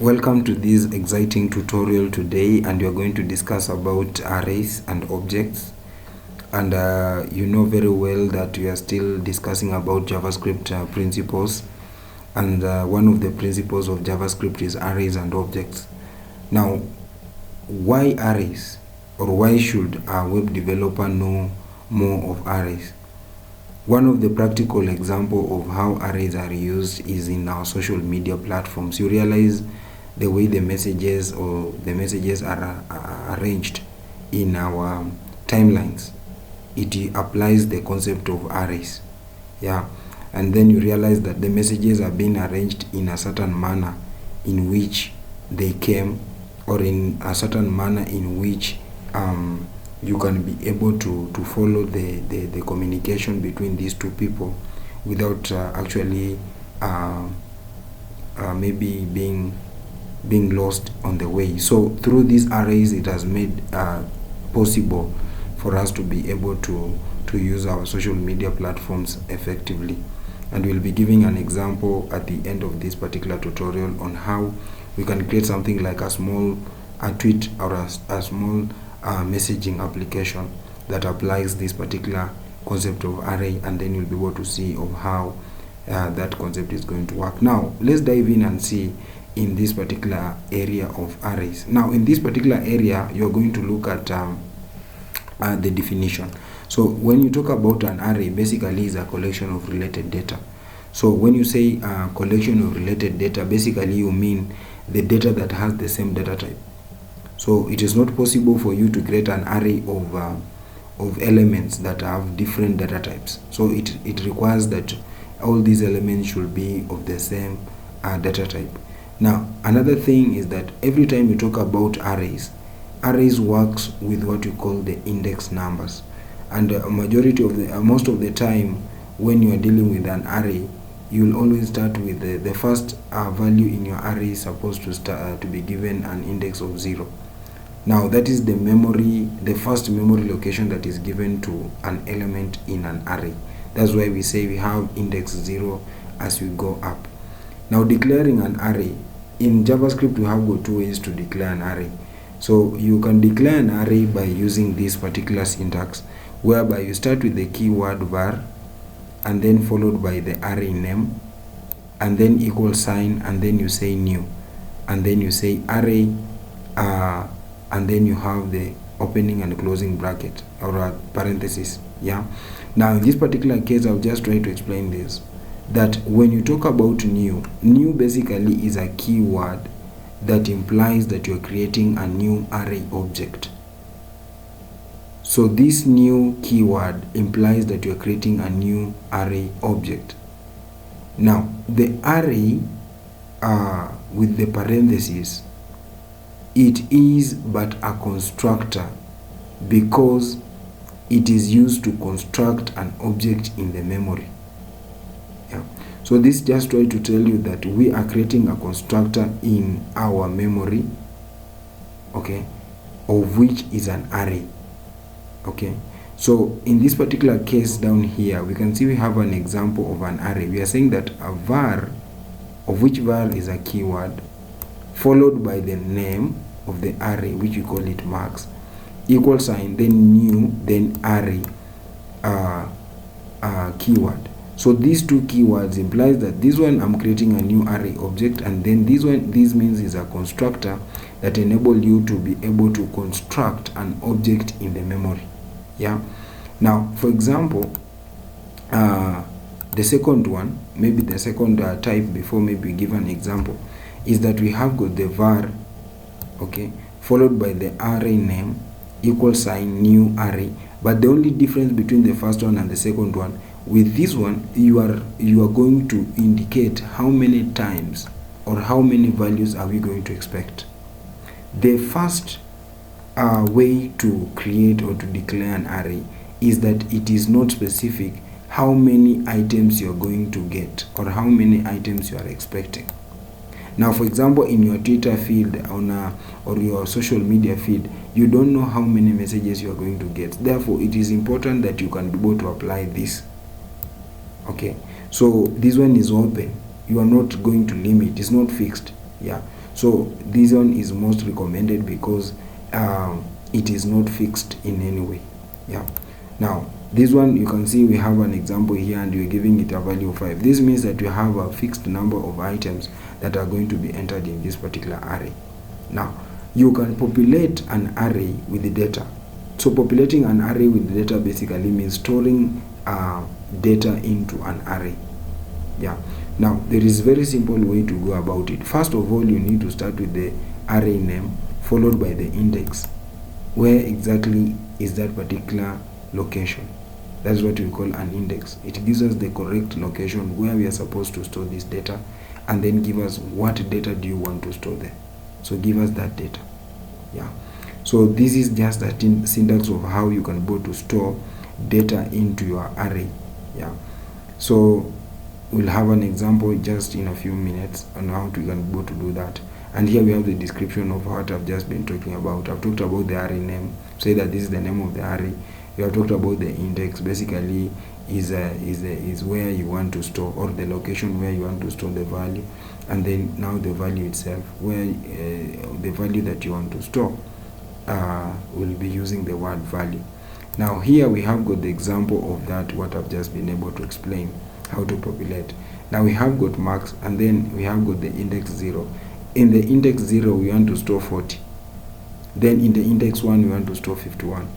Welcome to this exciting tutorial today, and we are going to discuss about arrays and objects. And you know very well that we are still discussing about JavaScript principles, and one of the principles of JavaScript is arrays and objects. Now, why arrays, or why should a web developer know more of arrays? One of the practical example of how arrays are used is in our social media platforms. You realize the way the messages are arranged in our timelines. It applies the concept of arrays. And then you realize that the messages are being arranged in a certain manner in which they came, or in a certain manner in which you can be able to follow the communication between these two people without actually maybe being lost on the way. So through these arrays, it has made possible for us to be able to use our social media platforms effectively. And we'll be giving an example at the end of this particular tutorial on how we can create something like a small tweet or a small messaging application that applies this particular concept of array, and then you'll be able to see of how that concept is going to work. Now let's dive in and see in this particular area of arrays. Now in this particular area, you're going to look at the definition. So when you talk about an array, basically is a collection of related data. So when you say collection of related data, basically you mean the data that has the same data type. So it is not possible for you to create an array of elements that have different data types. So it requires that all these elements should be of the same data type. Now another thing is that every time you talk about arrays works with what you call the index numbers, and most of the time when you are dealing with an array, you will always start with the first value in your array is supposed to be given an index of 0. Now that is the first memory location that is given to an element in an array. That's why we say we have index 0 as we go up. Now declaring an array, in JavaScript we have got two ways to declare an array. So you can declare an array by using this particular syntax, whereby you start with the keyword var, and then followed by the array name, and then equal sign, and then you say new, and then you say array, and then you have the opening and closing bracket or parenthesis. Now in this particular case, I'll just try to explain this, that when you talk about new basically is a keyword that implies that you're creating a new array object. So this new keyword implies that you're creating a new array object. Now the array with the parentheses, it is but a constructor because it is used to construct an object in the memory. So this just try to tell you that we are creating a constructor in our memory, okay, of which is an array. Okay, so in this particular case down here, we can see we have an example of an array. We are saying that a var, of which var is a keyword, followed by the name of the array, which we call it max, equal sign, then new, then array keyword. So these two keywords implies that this one I'm creating a new array object, and then this means is a constructor that enable you to be able to construct an object in the memory. Now for example, the second one, maybe the second type, before maybe we give an example, is that we have got the var, okay, followed by the array name, equal sign, new array. But the only difference between the first one and the second one, with this one you are going to indicate how many times or how many values are we going to expect. The first way to create or to declare an array is that it is not specific how many items you are going to get or how many items you are expecting. Now for example, in your Twitter feed or your social media feed, you don't know how many messages you are going to get. Therefore it is important that you can be able to apply this. Okay, so this one is open. You are not going to limit, it's not fixed. So this one is most recommended because it is not fixed in any way. Yeah. Now this one, you can see we have an example here and we're giving it a value of 5. This means that you have a fixed number of items that are going to be entered in this particular array. Now you can populate an array with the data. So populating an array with the data basically means storing data into an array. Yeah. Now there is a very simple way to go about it. First of all, you need to start with the array name followed by the index. Where exactly is that particular location? That's what we call an index. It gives us the correct location where we are supposed to store this data, and then give us what data do you want to store there. So give us that data. Yeah. So this is just a syntax of how you can go to store data into your array. Yeah. So we'll have an example just in a few minutes on how you can go to do that. And here we have the description of what I've just been talking about. I've talked about the array name, say that this is the name of the array. We have talked about the index, basically is where you want to store, or the location where you want to store the value, and then now the value itself, where the value that you want to store will be using the word value. Now here we have got the example of that, what I've just been able to explain, how to populate. Now we have got max, and then we have got the index 0. In the index 0 we want to store 40. Then in the index 1 we want to store 51.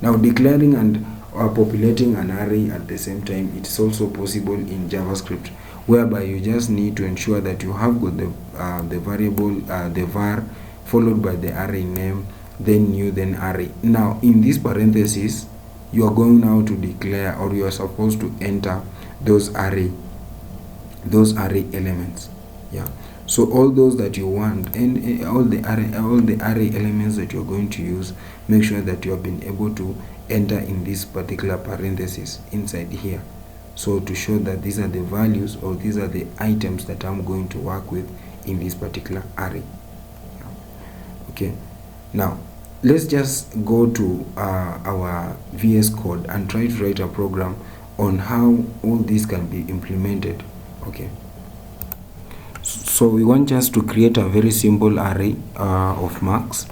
Now declaring and populating an array at the same time, it is also possible in JavaScript, whereby you just need to ensure that you have got the variable, the var, followed by the array name, then new, then array. Now in this parenthesis, you are going now to declare, or you are supposed to enter those array elements. Yeah. So all those that you want, and all the array elements that you're going to use, make sure that you have been able to enter in this particular parenthesis inside here, so to show that these are the values, or these are the items that I'm going to work with in this particular array. Okay. Now let's just go to our VS Code and try to write a program on how all this can be implemented. Okay. So we want just to create a very simple array of marks,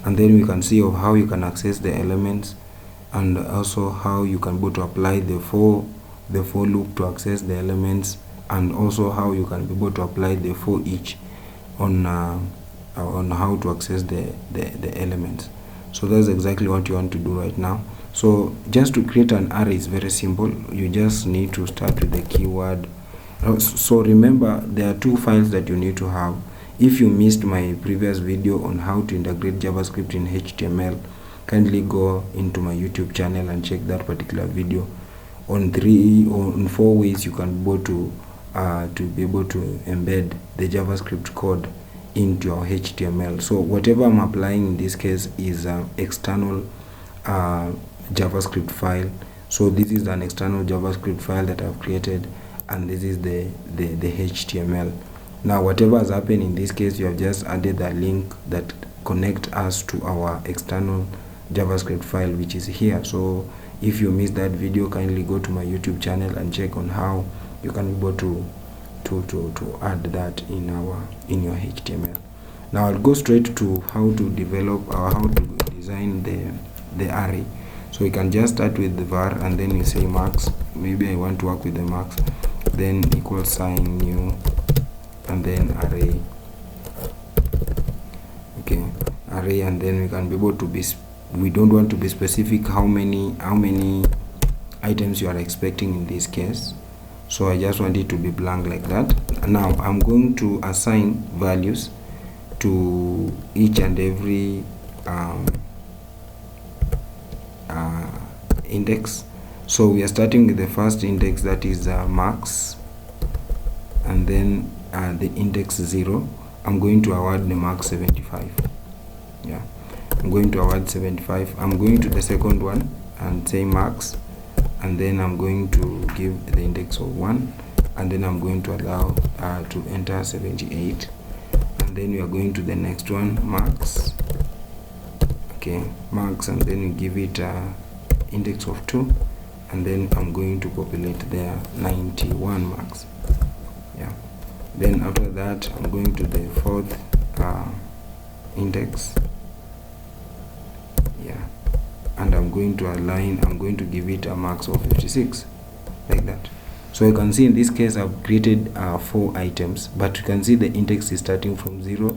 and then we can see of how you can access the elements, and also how you can go to apply the for loop to access the elements, and also how you can be able to apply the for each on how to access the elements. So that's exactly what you want to do right now. So just to create an array is very simple. You just need to start with the keyword. So remember, there are two files that you need to have. If you missed my previous video on how to integrate JavaScript in HTML, kindly go into my YouTube channel and check that particular video on 4 ways you can go to be able to embed the JavaScript code into your HTML. So whatever I'm applying in this case is an external JavaScript file. So this is an external JavaScript file that I've created, and this is the HTML. Now whatever has happened in this case, you have just added a link that connect us to our external JavaScript file, which is here. So if you missed that video, kindly go to my YouTube channel and check on how you can be able to add that in your HTML. Now I'll go straight to how to develop or how to design the array. So you can just start with the var, and then you say max. Maybe I want to work with the max, then equals sign new, and then array. Okay, array, and then we can be able to be, we don't want to be specific how many items you are expecting in this case. So I just want it to be blank like that. Now I'm going to assign values to each and every index. So we are starting with the first index, that is max, and then the index 0. I'm going to award the max 75. Yeah, I'm going to award 75. I'm going to the second one and say max, and then I'm going to give the index of 1, and then I'm going to allow to enter 78, and then we are going to the next one, max. Okay, max, and then you give it index of 2, and then I'm going to populate there 91 max. Yeah, then after that I'm going to the fourth index, yeah, and I'm going to give it a max of 56, like that. So you can see in this case I've created 4 items, but you can see the index is starting from 0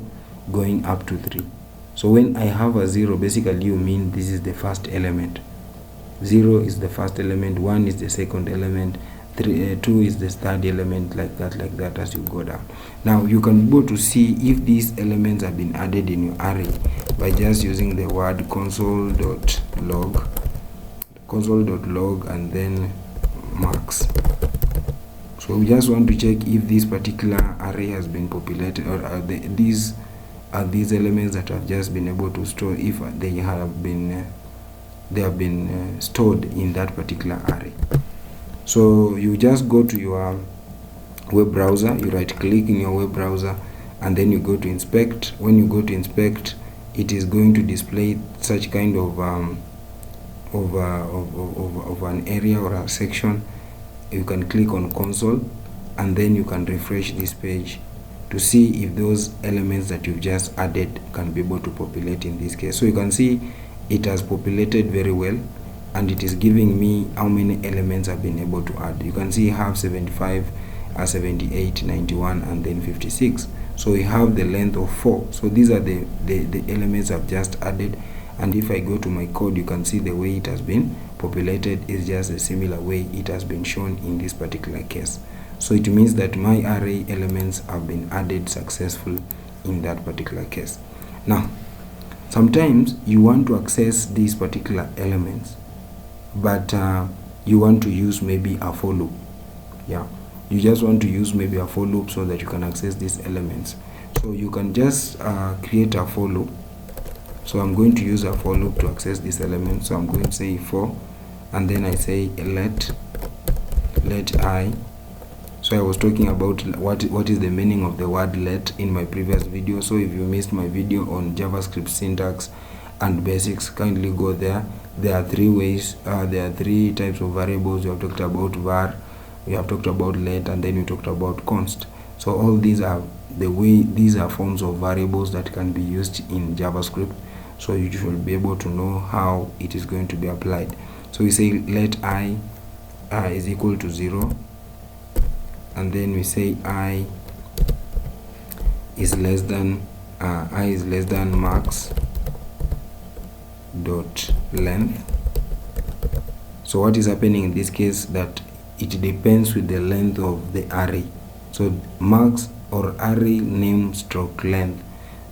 going up to 3. So when I have a 0, basically you mean this is the first element. 0 is the first element, 1 is the second element, 2 is the third element, like that as you go down. Now you can go to see if these elements have been added in your array by just using the word console.log and then max. So we just want to check if this particular array has been populated, or are these elements that have just been able to store, if they have been stored in that particular array. So you just go to your web browser, you right click in your web browser, and then you go to inspect. When you go to inspect, it is going to display such kind of an area or a section. You can click on console, and then you can refresh this page to see if those elements that you've just added can be able to populate in this case. So you can see it has populated very well, and it is giving me how many elements I've been able to add. You can see I have 75, 78, 91, and then 56. So we have the length of 4. So these are the elements I've just added, and if I go to my code, you can see the way it has been populated is just a similar way it has been shown in this particular case. So it means that my array elements have been added successfully in that particular case. Now, sometimes you want to access these particular elements, but you want to use maybe a for loop. Yeah, you just want to use maybe a for loop so that you can access these elements. So you can just create a for loop. So I'm going to use a for loop to access this element. So I'm going to say for, and then I say let I. So I was talking about what is the meaning of the word let in my previous video. So if you missed my video on JavaScript syntax and basics, kindly go there. There are 3 ways, there are 3 types of variables. We have talked about var, we have talked about let, and then we talked about const. So all these are these are forms of variables that can be used in JavaScript. So you should be able to know how it is going to be applied. So we say let I is equal to 0, and then we say I is less than max dot length. So what is happening in this case, that it depends with the length of the array. So max or array name stroke length,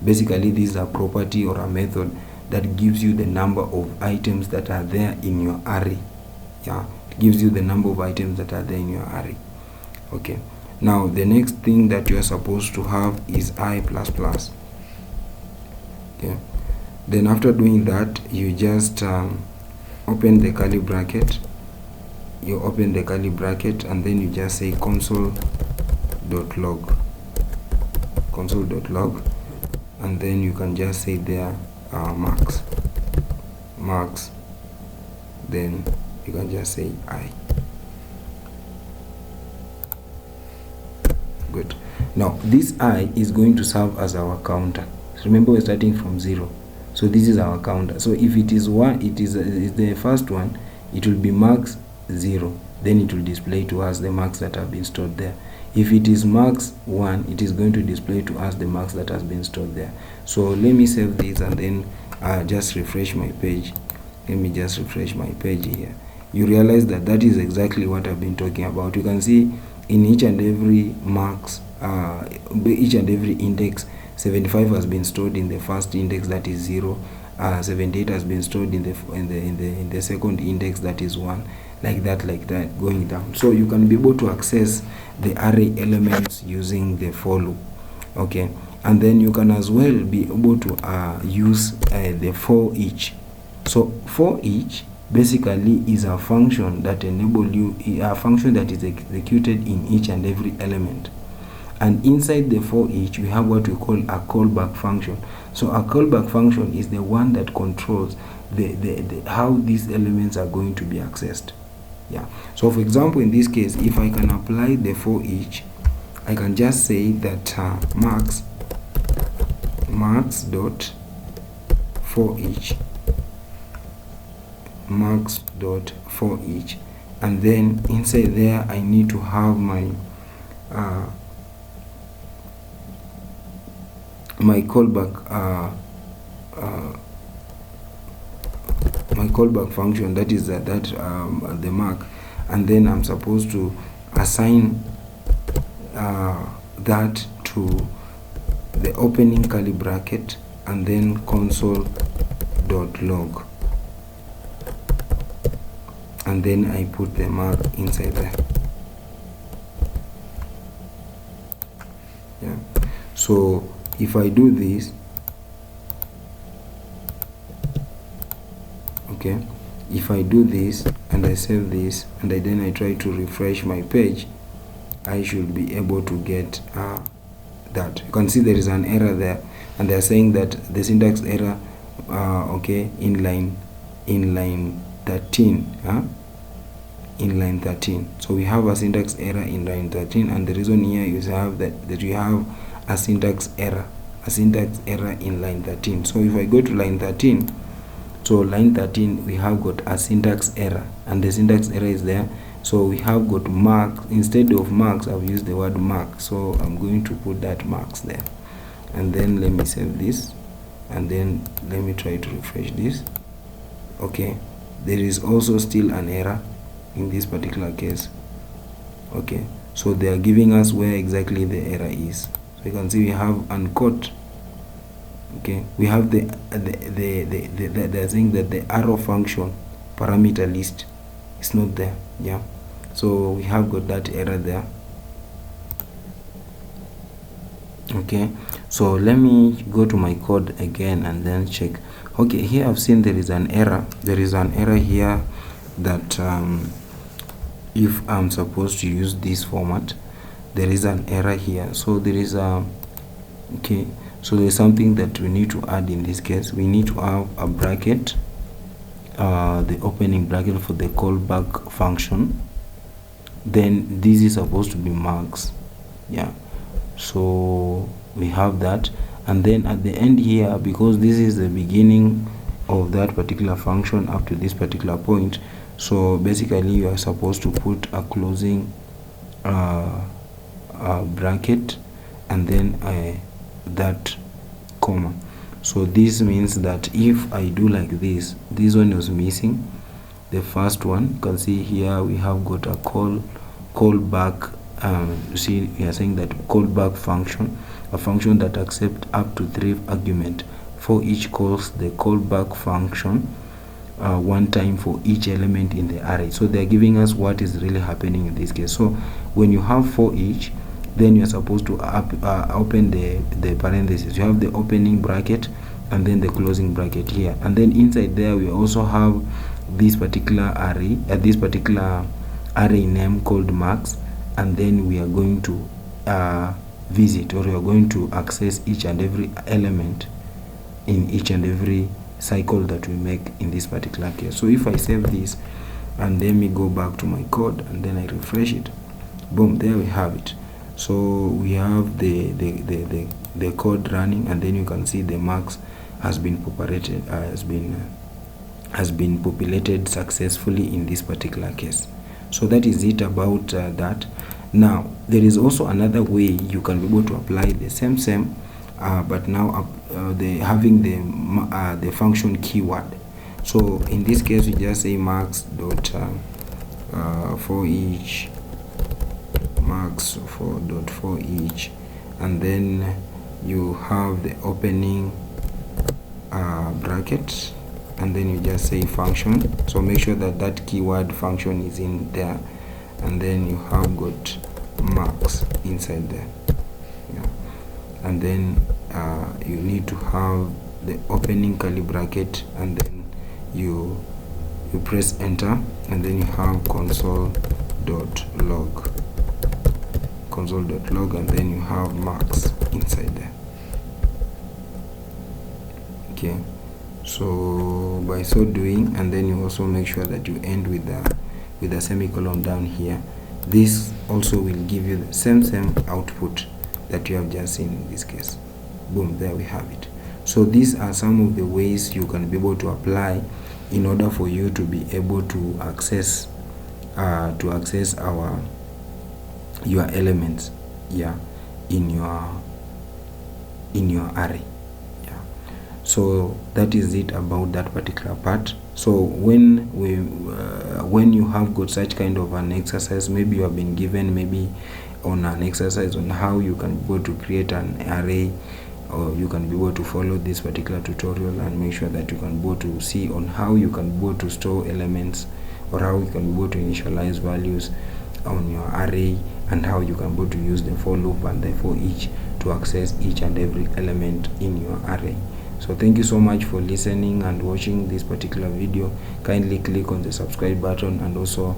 basically this is a property or a method that gives you the number of items that are there in your array. Yeah, it gives you the number of items that are there in your array. Okay, now the next thing that you are supposed to have is I++. Okay, then after doing that, you just open the curly bracket. You open the curly bracket, and then you just say console.log, and then you can just say there max, then you can just say I. Good. Now this I is going to serve as our counter. So remember, we're starting from 0, so this is our counter. So if it is 1, it is the first one, it will be max 0, then it will display to us the marks that have been stored there. If it is max 1, it is going to display to us the marks that has been stored there. So let me save this, and then just refresh my page. Let me just refresh my page here. You realize that that is exactly what I've been talking about. You can see in each and every marks, each and every index, 75 has been stored in the first index, that is 0. 78 has been stored in the second index, that is 1, like that going down. So you can be able to access the array elements using the for loop. Okay, and then you can as well be able to use the for each. So for each basically is a function that enable you, a function that is executed in each and every element. And inside the for each, we have what we call a callback function. So a callback function is the one that controls the how these elements are going to be accessed. Yeah. So for example, in this case, if I can apply the for each, I can just say that max marks dot for each, marks dot for each, and then inside there I need to have my my callback my callback function, that is the mark, and then I'm supposed to assign that to the opening curly bracket and then console.log, and then I put the mark inside there. Yeah. So if I do this, okay, if I do this and I save this and then I try to refresh my page, I should be able to get that. You can see there is an error there, and they are saying that the syntax error okay, in line 13, in line 13. So we have a syntax error in line 13, and the reason here is that you have a syntax error in line 13. So if I go to line 13, so line 13 we have got a syntax error, and the syntax error is there. So we have got marks. Instead of marks, I've used the word mark, so I'm going to put that marks there, and then let me save this, and then let me try to refresh this. Okay, there is also still an error in this particular case. Okay, so they are giving us where exactly the error is. So you can see we have uncaught. Okay, we have they're saying that the arrow function parameter list is not there. Yeah, so we have got that error there. Okay, so let me go to my code again and then check. Okay, here I've seen there is an error. There is an error here that if I'm supposed to use this format, there is an error here. So there is a okay, so there's something that we need to add in this case. We need to have a bracket, the opening bracket for the callback function. Then this is supposed to be marks. Yeah, so we have that, and then at the end here, because this is the beginning of that particular function up to this particular point, so basically you are supposed to put a closing bracket and then that comma. So this means that if I do like this one was missing, the first one. You can see here we have got a callback. You see we are saying that callback function, a function that accepts up to 3 arguments. For each calls the callback function one time for each element in the array. So they are giving us what is really happening in this case. So when you have for each, then you are supposed to open the parentheses. You have the opening bracket and then the closing bracket here, and then inside there we also have this particular array, array name called marks, and then we are going to visit, or we are going to access each and every element in each and every cycle that we make in this particular case. So if I save this and then me go back to my code and then I refresh it, boom, there we have it. So we have the code running, and then you can see the marks has been populated, successfully in this particular case. So that is it about that. Now there is also another way you can be able to apply the same but now having the function keyword. So in this case we just say marks dot for each, marks for each, and then you have the opening bracket, and then you just say function. So make sure that that keyword function is in there, and then you have got marks inside there. Yeah. And then you need to have the opening curly bracket, and then you press enter, and then you have console.log, and then you have marks inside there. Okay, so by so doing, and then you also make sure that you end with a semicolon down here. This also will give you the same output that you have just seen in this case. Boom, there we have it. So these are some of the ways you can be able to apply in order for you to be able to access your elements, yeah, in your array. Yeah, so that is it about that particular part. So when you have got such kind of an exercise, maybe you have been given maybe on an exercise on how you can go to create an array, or you can be able to follow this particular tutorial and make sure that you can be able to see on how you can be able to store elements, or how you can be able to initialize values on your array, and how you can be able to use the for loop and the for each to access each and every element in your array. So thank you so much for listening and watching this particular video. Kindly click on the subscribe button and also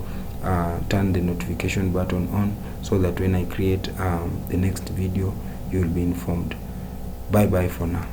turn the notification button on, so that when I create the next video, you will be informed. Bye bye for now.